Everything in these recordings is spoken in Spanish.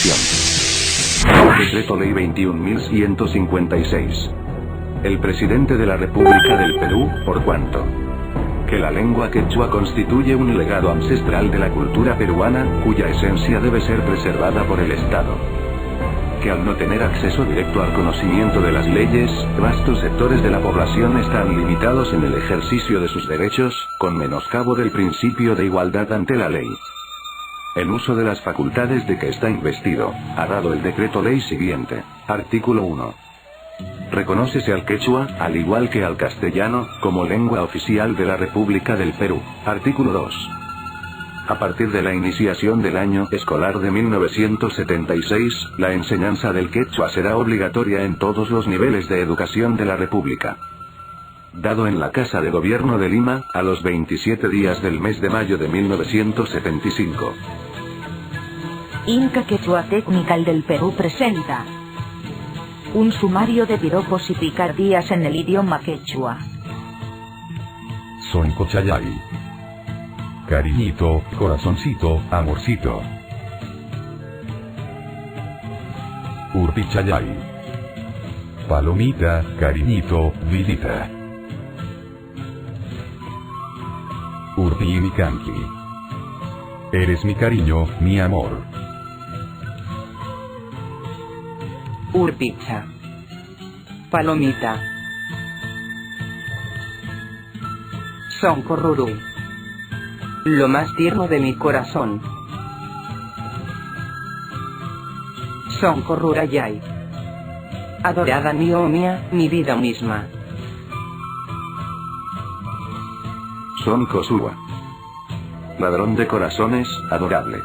Constitución. Decreto Ley 21.156. El presidente de la República del Perú, por cuanto que la lengua quechua constituye un legado ancestral de la cultura peruana, cuya esencia debe ser preservada por el Estado. Que al no tener acceso directo al conocimiento de las leyes, vastos sectores de la población están limitados en el ejercicio de sus derechos, con menoscabo del principio de igualdad ante la ley. En uso de las facultades de que está investido, ha dado el decreto ley siguiente. Artículo 1. Reconócese al quechua, al igual que al castellano, como lengua oficial de la República del Perú. Artículo 2. A partir de la iniciación del año escolar de 1976, la enseñanza del quechua será obligatoria en todos los niveles de educación de la República. Dado en la Casa de Gobierno de Lima, a los 27 días del mes de mayo de 1975. Inca Quechua Technical del Perú presenta un sumario de piropos y picardías en el idioma quechua. Sonco Chayay. Cariñito, corazoncito, amorcito. Urpi Chayay. Palomita, cariñito, vidita. Urpi y Micanqui. Eres mi cariño, mi amor. Urpicha. Palomita. Soncorruru. Lo más tierno de mi corazón. Soncorrurayay. Adorada Miomia, mi vida misma. Son Kosua. Ladrón de corazones, adorable.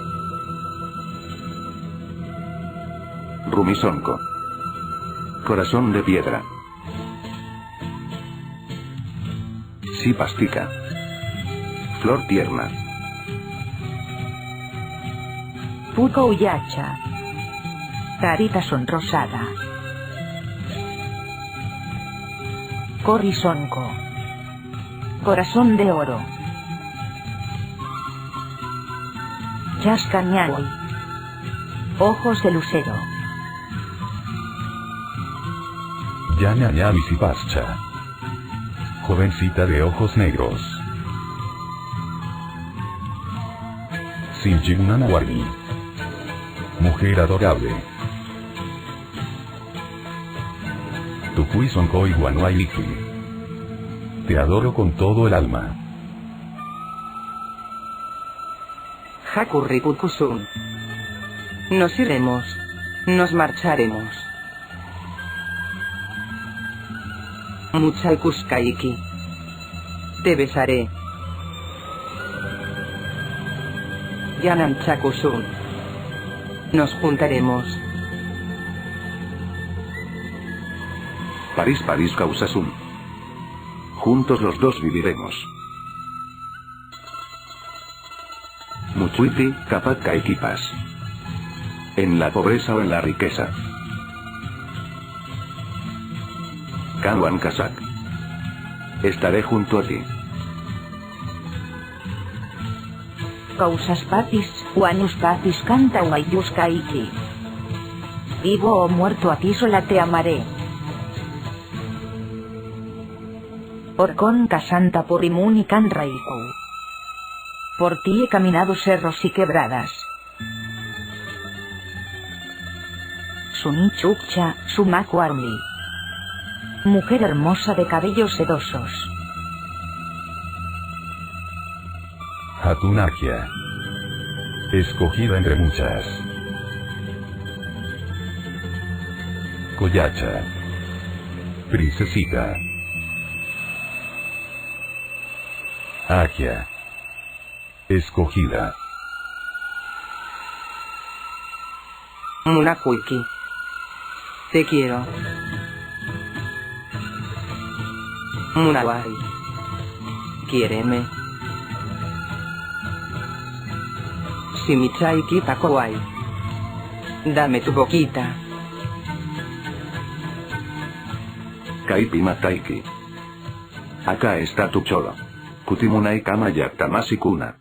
Rumisonco. Corazón de piedra. Sipastica. Flor tierna. Puco Uyacha. Carita sonrosada. Corrisonco. Corazón de oro. Chascañal. Ojos de lucero. Yañaña Visipascha. Jovencita de ojos negros. Sinchigunanahuarmi. Mujer adorable. Tupuisonco Iguanuailiki. Te adoro con todo el alma. Hakurripukusun. Nos iremos. Nos marcharemos. Muchaykuskaiki. Te besaré. Yanamchakusun. Nos juntaremos. París París Causasun. Juntos los dos viviremos. Muchuiti, Capac Caiquipas. En la pobreza o en la riqueza. Kawan Kazak. Estaré junto a ti. Causas patis, Juanus patis canta Uayus Kaiki. Vivo o muerto a ti sola te amaré. Orcón Casanta Purimuni Canraiku. Por ti he caminado cerros y quebradas. Sunichukcha, Sumakuarli. Mujer hermosa de cabellos sedosos. Hatunakia. Escogida entre muchas. Coyacha. Princesita. Akia. Escogida. Munakuiki. Te quiero. Munawari. Quiéreme. Simichaiki Pakowai. Dame tu boquita. Kaipi Mataiki. Acá está tu cholo. Kutimunai Kama Yaktamasi Kuna.